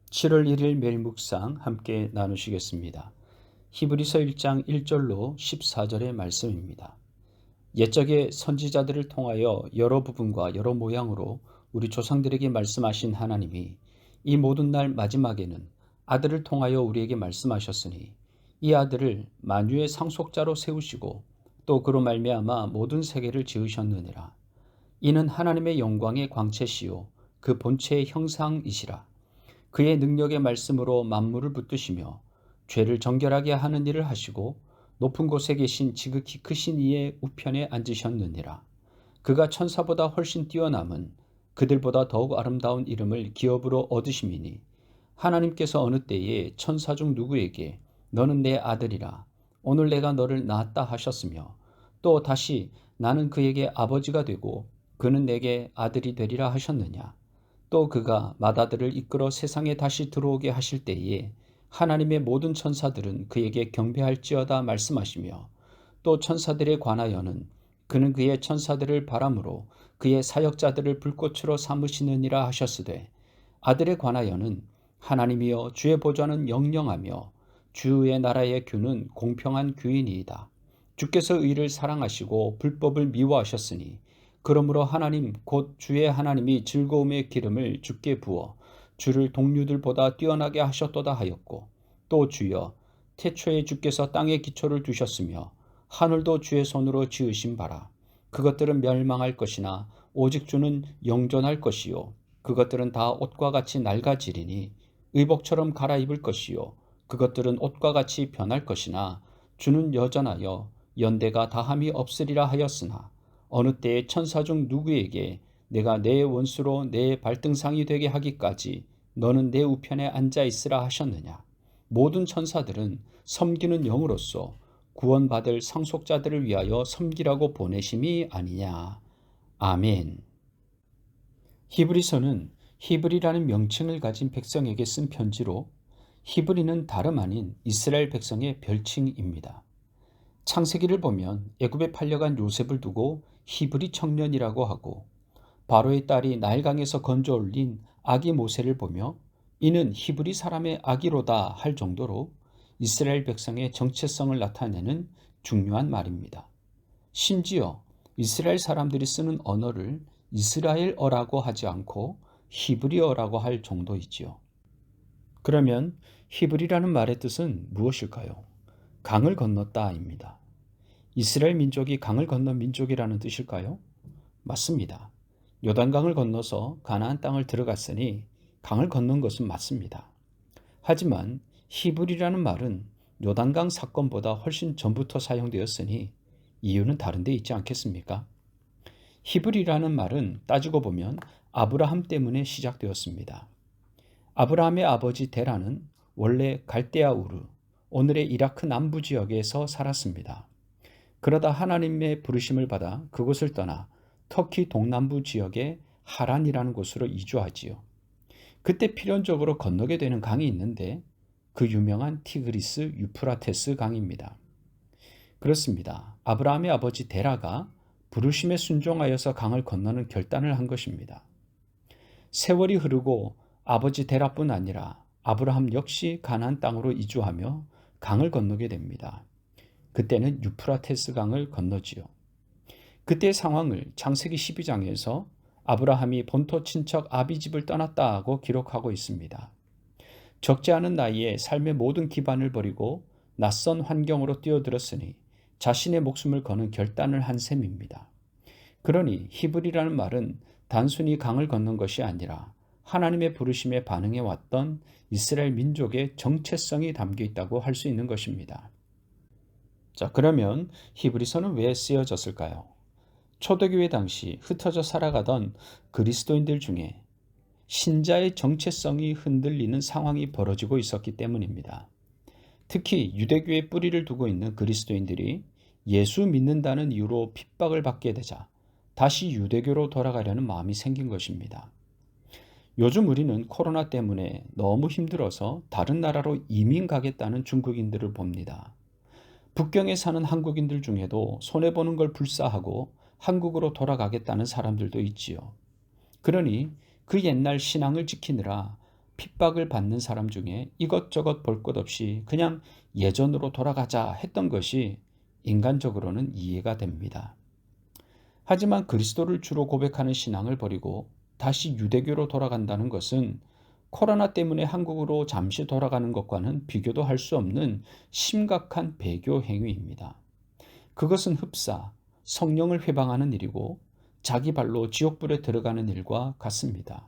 7월 1일 매일 묵상 함께 나누시겠습니다. 히브리서 1장 1절로 14절의 말씀입니다. 옛적에 선지자들을 통하여 여러 부분과 여러 모양으로 우리 조상들에게 말씀하신 하나님이 이 모든 날 마지막에는 아들을 통하여 우리에게 말씀하셨으니 이 아들을 만유의 상속자로 세우시고 또 그로 말미암아 모든 세계를 지으셨느니라. 이는 하나님의 영광의 광채시요 그 본체의 형상이시라. 그의 능력의 말씀으로 만물을 붙드시며 죄를 정결하게 하는 일을 하시고 높은 곳에 계신 지극히 크신 이의 우편에 앉으셨느니라. 그가 천사보다 훨씬 뛰어남은 그들보다 더욱 아름다운 이름을 기업으로 얻으심이니 하나님께서 어느 때에 천사 중 누구에게 너는 내 아들이라 오늘 내가 너를 낳았다 하셨으며 또 다시 나는 그에게 아버지가 되고 그는 내게 아들이 되리라 하셨느냐. 또 그가 맏아들을 이끌어 세상에 다시 들어오게 하실 때에 하나님의 모든 천사들은 그에게 경배할지어다 말씀하시며 또 천사들에 관하여는 그는 그의 천사들을 바람으로 그의 사역자들을 불꽃으로 삼으시느니라 하셨으되 아들에 관하여는 하나님이여 주의 보좌는 영영하며 주의 나라의 규는 공평한 규이니이다. 주께서 의를 사랑하시고 불법을 미워하셨으니 그러므로 하나님 곧 주의 하나님이 즐거움의 기름을 주께 부어 주를 동류들보다 뛰어나게 하셨도다 하였고 또 주여 태초에 주께서 땅에 기초를 두셨으며 하늘도 주의 손으로 지으신 바라. 그것들은 멸망할 것이나 오직 주는 영존할 것이요 그것들은 다 옷과 같이 낡아지리니 의복처럼 갈아입을 것이요 그것들은 옷과 같이 변할 것이나 주는 여전하여 연대가 다함이 없으리라 하였으나 어느 때에 천사 중 누구에게 내가 내 원수로 내 발등상이 되게 하기까지 너는 내 우편에 앉아 있으라 하셨느냐. 모든 천사들은 섬기는 영으로서 구원받을 상속자들을 위하여 섬기라고 보내심이 아니냐. 아멘. 히브리서는 히브리라는 명칭을 가진 백성에게 쓴 편지로 히브리는 다름 아닌 이스라엘 백성의 별칭입니다. 창세기를 보면 애굽에 팔려간 요셉을 두고 히브리 청년이라고 하고 바로의 딸이 나일강에서 건져 올린 아기 모세를 보며 이는 히브리 사람의 아기로다 할 정도로 이스라엘 백성의 정체성을 나타내는 중요한 말입니다. 심지어 이스라엘 사람들이 쓰는 언어를 이스라엘어라고 하지 않고 히브리어라고 할 정도이지요. 그러면 히브리라는 말의 뜻은 무엇일까요? 강을 건넜다입니다. 이스라엘 민족이 강을 건넌 민족이라는 뜻일까요? 맞습니다. 요단강을 건너서 가나안 땅을 들어갔으니 강을 건넌 것은 맞습니다. 하지만 히브리라는 말은 요단강 사건보다 훨씬 전부터 사용되었으니 이유는 다른 데 있지 않겠습니까? 히브리라는 말은 따지고 보면 아브라함 때문에 시작되었습니다. 아브라함의 아버지 데라는 원래 갈대아 우르, 오늘의 이라크 남부 지역에서 살았습니다. 그러다 하나님의 부르심을 받아 그곳을 떠나 터키 동남부 지역의 하란이라는 곳으로 이주하지요. 그때 필연적으로 건너게 되는 강이 있는데 그 유명한 티그리스 유프라테스 강입니다. 그렇습니다. 아브라함의 아버지 데라가 부르심에 순종하여서 강을 건너는 결단을 한 것입니다. 세월이 흐르고 아버지 데라뿐 아니라 아브라함 역시 가나안 땅으로 이주하며 강을 건너게 됩니다. 그때는 유프라테스 강을 건너지요. 그때의 상황을 창세기 12장에서 아브라함이 본토 친척 아비집을 떠났다 하고 기록하고 있습니다. 적지 않은 나이에 삶의 모든 기반을 버리고 낯선 환경으로 뛰어들었으니 자신의 목숨을 거는 결단을 한 셈입니다. 그러니 히브리라는 말은 단순히 강을 건넌 것이 아니라 하나님의 부르심에 반응해 왔던 이스라엘 민족의 정체성이 담겨 있다고 할 수 있는 것입니다. 자, 그러면 히브리서는 왜 쓰여졌을까요? 초대교회 당시 흩어져 살아가던 그리스도인들 중에 신자의 정체성이 흔들리는 상황이 벌어지고 있었기 때문입니다. 특히 유대교의 뿌리를 두고 있는 그리스도인들이 예수 믿는다는 이유로 핍박을 받게 되자 다시 유대교로 돌아가려는 마음이 생긴 것입니다. 요즘 우리는 코로나 때문에 너무 힘들어서 다른 나라로 이민 가겠다는 중국인들을 봅니다. 북경에 사는 한국인들 중에도 손해보는 걸 불사하고 한국으로 돌아가겠다는 사람들도 있지요. 그러니 그 옛날 신앙을 지키느라 핍박을 받는 사람 중에 이것저것 볼 것 없이 그냥 예전으로 돌아가자 했던 것이 인간적으로는 이해가 됩니다. 하지만 그리스도를 주로 고백하는 신앙을 버리고 다시 유대교로 돌아간다는 것은 코로나 때문에 한국으로 잠시 돌아가는 것과는 비교도 할 수 없는 심각한 배교 행위입니다. 그것은 흡사, 성령을 회방하는 일이고 자기 발로 지옥불에 들어가는 일과 같습니다.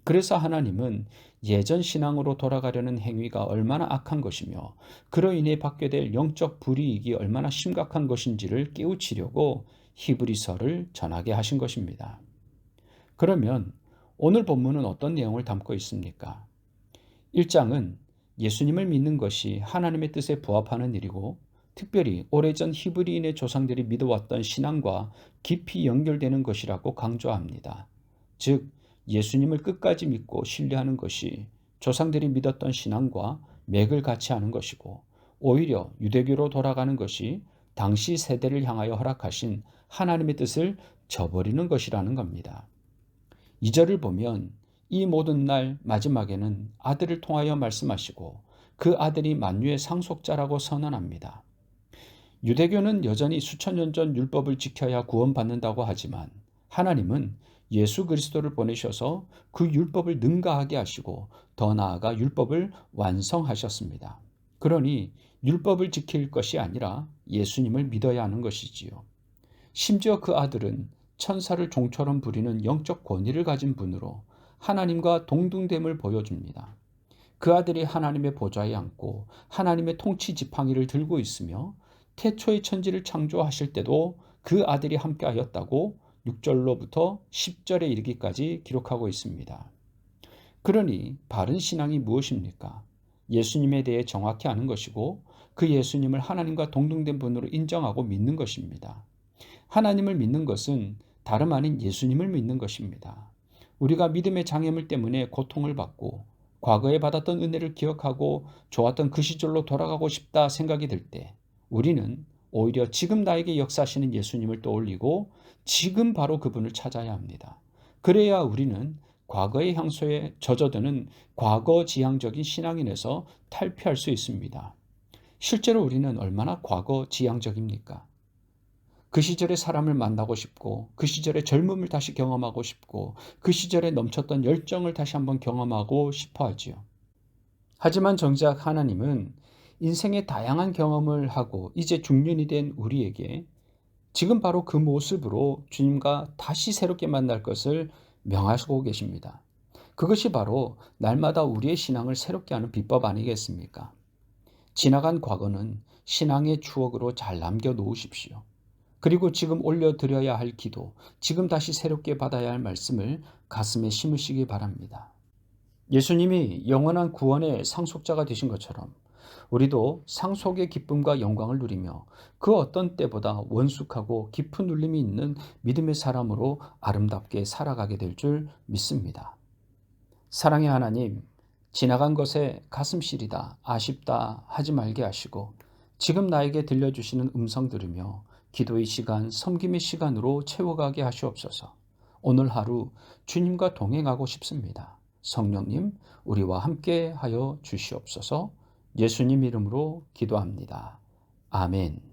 그래서 하나님은 예전 신앙으로 돌아가려는 행위가 얼마나 악한 것이며 그로 인해 받게 될 영적 불이익이 얼마나 심각한 것인지를 깨우치려고 히브리서를 전하게 하신 것입니다. 그러면 오늘 본문은 어떤 내용을 담고 있습니까? 1장은 예수님을 믿는 것이 하나님의 뜻에 부합하는 일이고 특별히 오래전 히브리인의 조상들이 믿어왔던 신앙과 깊이 연결되는 것이라고 강조합니다. 즉 예수님을 끝까지 믿고 신뢰하는 것이 조상들이 믿었던 신앙과 맥을 같이 하는 것이고 오히려 유대교로 돌아가는 것이 당시 세대를 향하여 허락하신 하나님의 뜻을 저버리는 것이라는 겁니다. 2절을 보면 이 모든 날 마지막에는 아들을 통하여 말씀하시고 그 아들이 만유의 상속자라고 선언합니다. 유대교는 여전히 수천 년 전 율법을 지켜야 구원받는다고 하지만 하나님은 예수 그리스도를 보내셔서 그 율법을 능가하게 하시고 더 나아가 율법을 완성하셨습니다. 그러니 율법을 지킬 것이 아니라 예수님을 믿어야 하는 것이지요. 심지어 그 아들은 천사를 종처럼 부리는 영적 권위를 가진 분으로 하나님과 동등됨을 보여줍니다. 그 아들이 하나님의 보좌에 앉고 하나님의 통치 지팡이를 들고 있으며 태초의 천지를 창조하실 때도 그 아들이 함께하였다고 6절로부터 10절에 이르기까지 기록하고 있습니다. 그러니 바른 신앙이 무엇입니까? 예수님에 대해 정확히 아는 것이고 그 예수님을 하나님과 동등된 분으로 인정하고 믿는 것입니다. 하나님을 믿는 것은 다름 아닌 예수님을 믿는 것입니다. 우리가 믿음의 장애물 때문에 고통을 받고 과거에 받았던 은혜를 기억하고 좋았던 그 시절로 돌아가고 싶다 생각이 들 때 우리는 오히려 지금 나에게 역사하시는 예수님을 떠올리고 지금 바로 그분을 찾아야 합니다. 그래야 우리는 과거의 향수에 젖어드는 과거 지향적인 신앙인에서 탈피할 수 있습니다. 실제로 우리는 얼마나 과거 지향적입니까? 그 시절의 사람을 만나고 싶고 그 시절의 젊음을 다시 경험하고 싶고 그 시절에 넘쳤던 열정을 다시 한번 경험하고 싶어 하지요. 하지만 정작 하나님은 인생의 다양한 경험을 하고 이제 중년이 된 우리에게 지금 바로 그 모습으로 주님과 다시 새롭게 만날 것을 명하시고 계십니다. 그것이 바로 날마다 우리의 신앙을 새롭게 하는 비법 아니겠습니까? 지나간 과거는 신앙의 추억으로 잘 남겨놓으십시오. 그리고 지금 올려드려야 할 기도, 지금 다시 새롭게 받아야 할 말씀을 가슴에 심으시기 바랍니다. 예수님이 영원한 구원의 상속자가 되신 것처럼 우리도 상속의 기쁨과 영광을 누리며 그 어떤 때보다 원숙하고 깊은 울림이 있는 믿음의 사람으로 아름답게 살아가게 될 줄 믿습니다. 사랑의 하나님, 지나간 것에 가슴 시리다, 아쉽다 하지 말게 하시고 지금 나에게 들려주시는 음성 들으며 기도의 시간, 섬김의 시간으로 채워가게 하시옵소서. 오늘 하루 주님과 동행하고 싶습니다. 성령님, 우리와 함께 하여 주시옵소서. 예수님 이름으로 기도합니다. 아멘.